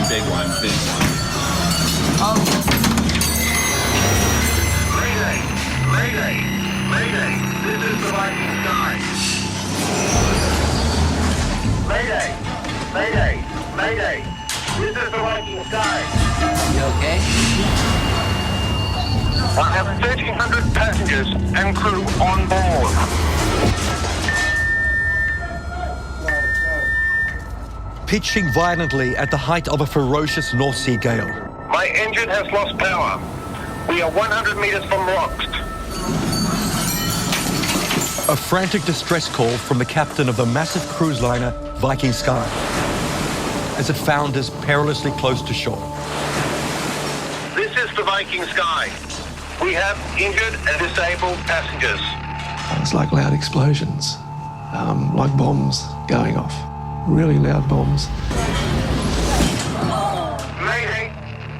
big one, big one. Mayday! Mayday! Mayday! This is the Viking Sky. Mayday! Mayday! Mayday! This is the Viking Sky. You okay? I have 1,300 passengers and crew on board. Pitching violently at the height of a ferocious North Sea gale. My engine has lost power. We are 100 meters from rocks. A frantic distress call from the captain of the massive cruise liner Viking Sky as it founders perilously close to shore. This is the Viking Sky. We have injured and disabled passengers. It's like loud explosions, like bombs going off. Really loud bombs. Mayday!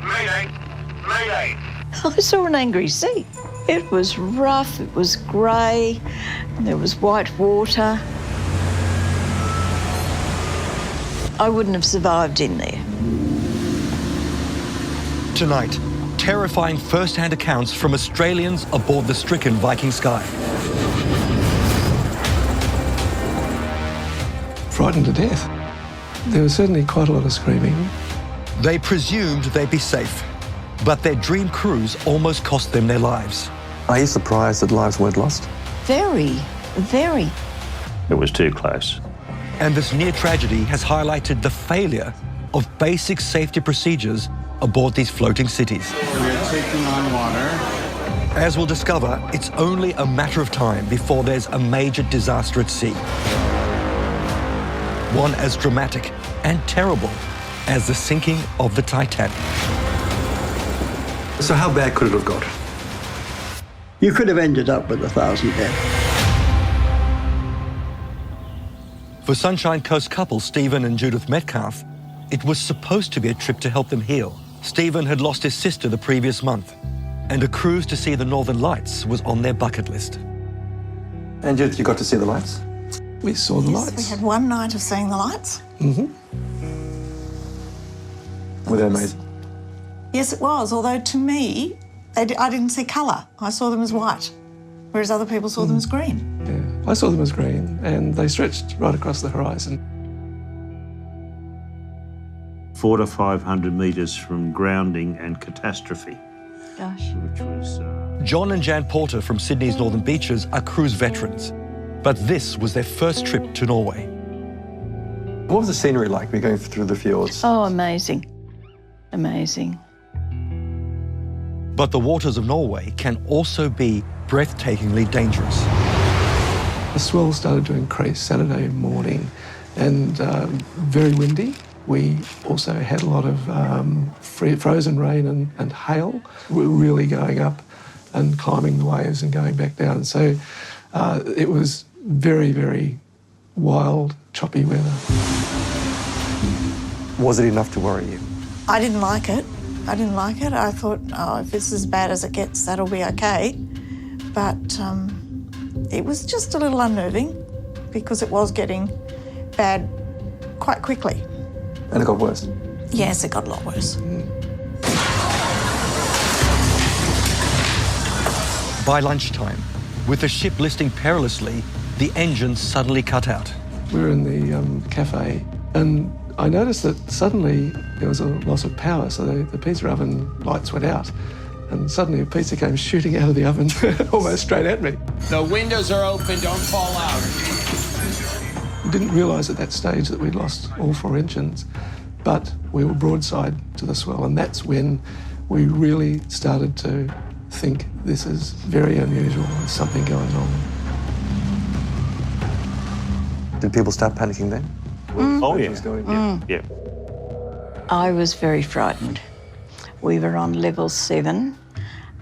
Mayday! Mayday! I saw an angry sea. It was rough, it was grey, there was white water. I wouldn't have survived in there. Tonight, terrifying first-hand accounts from Australians aboard the stricken Viking Sky. Frightened to death. There was certainly quite a lot of screaming. They presumed they'd be safe, but their dream cruise almost cost them their lives. Are you surprised that lives weren't lost? Very, very. It was too close. And this near tragedy has highlighted the failure of basic safety procedures aboard these floating cities. We're taking on water. As we'll discover, it's only a matter of time before there's a major disaster at sea. One as dramatic and terrible as the sinking of the Titanic. So how bad could it have got? You could have ended up with 1,000 dead. For Sunshine Coast couple Stephen and Judith Metcalf, it was supposed to be a trip to help them heal. Stephen had lost his sister the previous month, and a cruise to see the Northern Lights was on their bucket list. And Judith, you got to see the lights? We saw the Yes, lights. we had one night of seeing the lights. Were they amazing? Yes, it was, although to me, I didn't see colour. I saw them as white, whereas other people saw them as green. Yeah. I saw them as green, and they stretched right across the horizon. 400 to 500 metres from grounding and catastrophe. Gosh. Which was... John and Jan Porter from Sydney's Northern Beaches are cruise veterans, but this was their first trip to Norway. What was the scenery like? We're going through the fjords. Oh, amazing. Amazing. But the waters of Norway can also be breathtakingly dangerous. The swell started to increase Saturday morning, and very windy. We also had a lot of frozen rain and hail. We were really going up and climbing the waves and going back down. So it was very, very wild, choppy weather. Was it enough to worry you? I didn't like it. I didn't like it. I thought, oh, if it's as bad as it gets, that'll be okay. But it was just a little unnerving because it was getting bad quite quickly. And it got worse? Yes, it got a lot worse. By lunchtime, with the ship listing perilously, the engines suddenly cut out. We were in the cafe, and I noticed that suddenly there was a loss of power, so the pizza oven lights went out, and suddenly a pizza came shooting out of the oven almost straight at me. The windows are open, don't fall out. We didn't realise at that stage that we'd lost all 4 engines, but we were broadside to the swell, and that's when we really started to think this is very unusual, there's something going on. Did people start panicking then? Oh, yeah. Yeah. I was very frightened. We were on level 7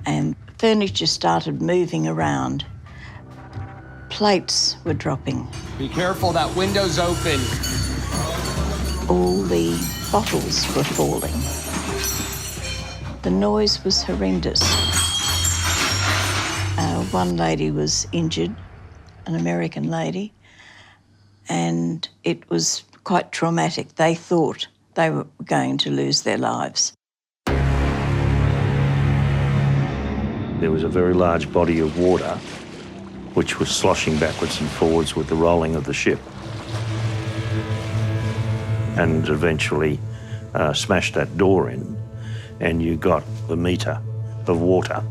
and furniture started moving around. Plates were dropping. Be careful, that window's open. All the bottles were falling. The noise was horrendous. One lady was injured, an American lady, and it was quite traumatic. They thought they were going to lose their lives. There was a very large body of water which was sloshing backwards and forwards with the rolling of the ship, and eventually smashed that door in, and you got the meter of water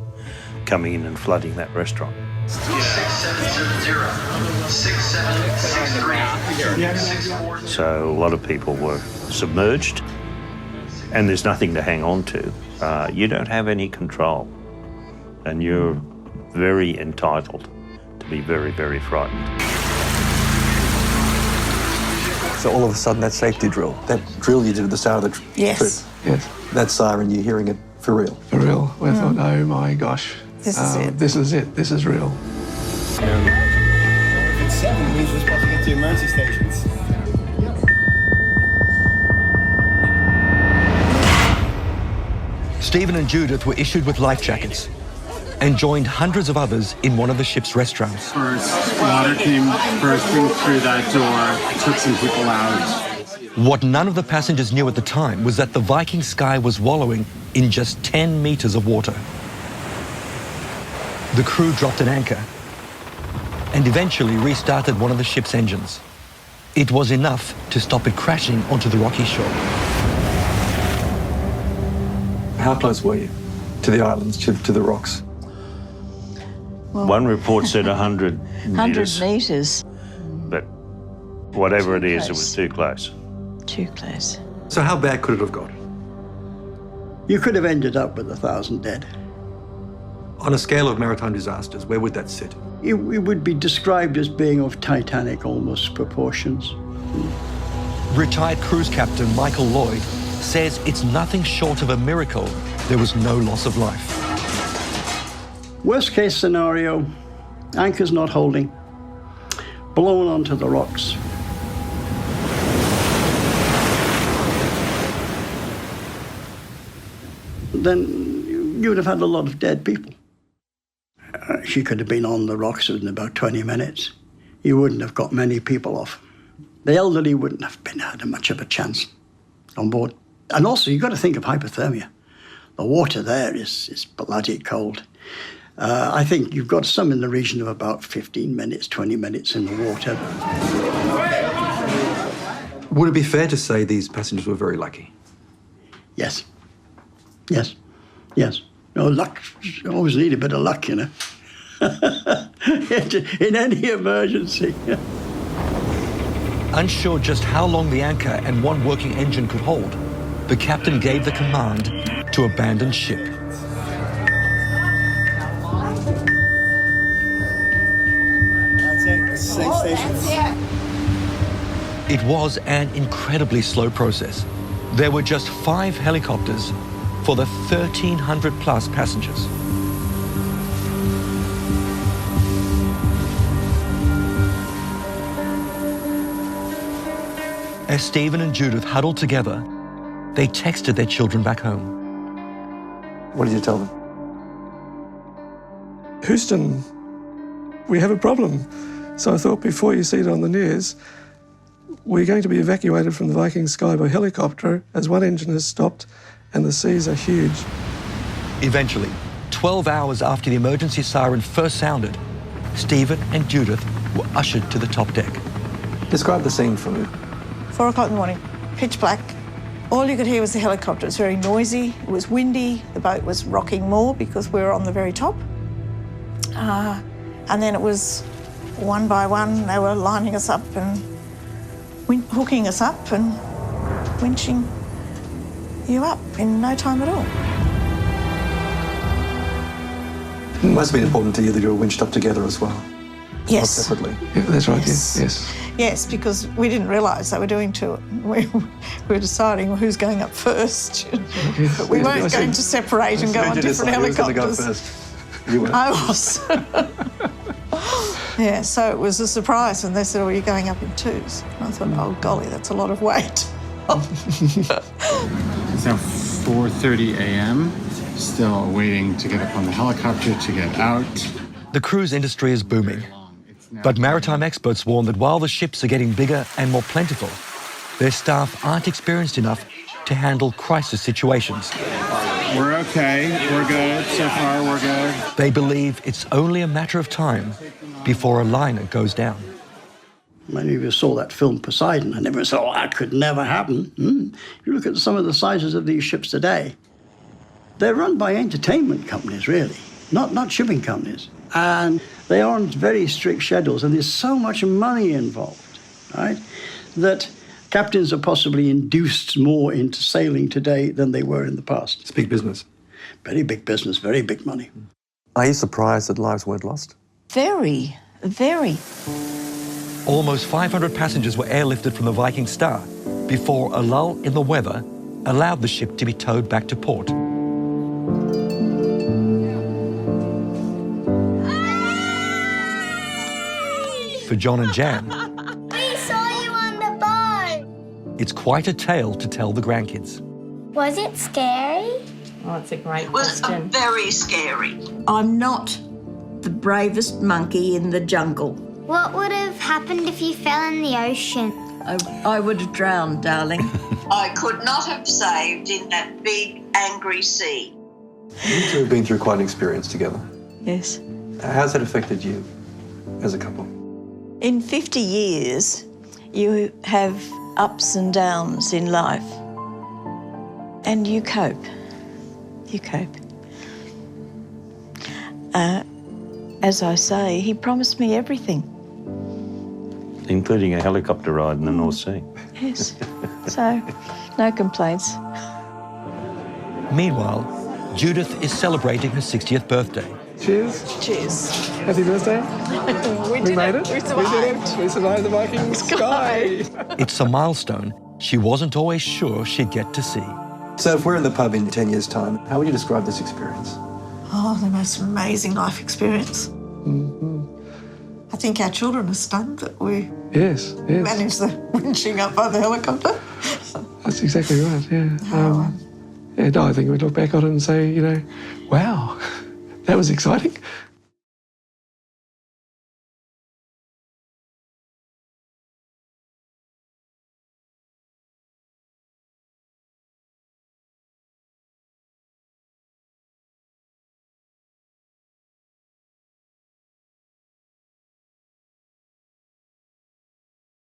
coming in and flooding that restaurant. 6700-6763. So a lot of people were submerged, and there's nothing to hang on to. You don't have any control, and you're very entitled to be very, very frightened. So all of a sudden, that safety drill, that drill you did at the start of the trip, Yes. Yes, that siren, you're hearing it for real. for real. We thought, oh my gosh. This is it. This is it. This is real. If it's 7, means we're supposed to get to emergency stations. Stephen and Judith were issued with life jackets and joined hundreds of others in one of the ship's restaurants. First, water came bursting through that door, took some people out. What none of the passengers knew at the time was that the Viking Sky was wallowing in just 10 meters of water. The crew dropped an anchor and eventually restarted one of the ship's engines. It was enough to stop it crashing onto the rocky shore. How close were you to the islands, to the rocks? One report said 100 100 metres, metres. but whatever it Too is, it close. was too close. Too close. So how bad could it have got? You could have ended up with 1,000 dead. On a scale of maritime disasters, where would that sit? It would be described as being of Titanic almost proportions. Retired cruise captain Michael Lloyd says it's nothing short of a miracle there was no loss of life. Worst case scenario, anchor's not holding, blown onto the rocks. Then you would have had a lot of dead people. She could have been on the rocks within about 20 minutes. You wouldn't have got many people off. The elderly wouldn't have had much of a chance on board. And also, you've got to think of hypothermia. The water there is bloody cold. I think you've got some in the region of about 15 minutes, 20 minutes in the water. Would it be fair to say these passengers were very lucky? Yes. Yes. Yes. No, luck, you always need a bit of luck, you know. In any emergency. Unsure just how long the anchor and one working engine could hold, the captain gave the command to abandon ship. That's it. Safe stations. It was an incredibly slow process. There were just 5 helicopters for the 1,300 plus passengers. As Stephen and Judith huddled together, they texted their children back home. What did you tell them? Houston, we have a problem. So I thought, before you see it on the news, we're going to be evacuated from the Viking Sky by helicopter as one engine has stopped and the seas are huge. Eventually, 12 hours after the emergency siren first sounded, Stephen and Judith were ushered to the top deck. Describe the scene for me. 4 o'clock in the morning, pitch black. All you could hear was the helicopter. It was very noisy, it was windy, the boat was rocking more because we were on the very top. And then it was one by one, they were lining us up and hooking us up and winching you up in no time at all. It must have been important to you that you were winched up together as well. Yes. Not separately. Yeah, that's right, Yes. yes. Yes, because we didn't realise they were doing two. We were deciding who's going up first. But we weren't going to separate and go on different helicopters. Who was going to go first? You were. I was. Yeah, so it was a surprise when they said, oh, you're going up in twos. And I thought, oh, golly, that's a lot of weight. It's now 4:30 a.m. Still waiting to get up on the helicopter to get out. The cruise industry is booming, but maritime experts warn that while the ships are getting bigger and more plentiful, their staff aren't experienced enough to handle crisis situations. We're okay. We're good. So far, we're good. They believe it's only a matter of time before a liner goes down. Many of you saw that film Poseidon, and everyone said, oh, that could never happen. You look at some of the sizes of these ships today, they're run by entertainment companies, really, not shipping companies. And they are on very strict schedules, and there's so much money involved, right, that captains are possibly induced more into sailing today than they were in the past. It's big business. Very big business, very big money. Are you surprised that lives weren't lost? Very, very. Almost 500 passengers were airlifted from the Viking Sky before a lull in the weather allowed the ship to be towed back to port. For John and Jan, We saw you on the boat. it's quite a tale to tell the grandkids. Was it scary? Oh, it's a great Was question. very scary. I'm not the bravest monkey in the jungle. What would have happened if you fell in the ocean? I would have drowned, darling. I could not have saved in that big, angry sea. You two have been through quite an experience together. Yes. How's that affected you as a couple? In 50 years, you have ups and downs in life. And you cope. You cope. As I say, he promised me everything. Including a helicopter ride in the North Sea. Yes. So, no complaints. Meanwhile, Judith is celebrating her 60th birthday. Cheers. Cheers. Happy birthday. We made it. We We did it. We survived the Viking Sky. It's a milestone she wasn't always sure she'd get to see. So if we're in the pub in 10 years' time, how would you describe this experience? Oh, the most amazing life experience. I think our children are stunned that we Yes, yes. managed the winching up by the helicopter. That's exactly right, yeah. Yeah, no, I think we look back on it and say, wow, that was exciting.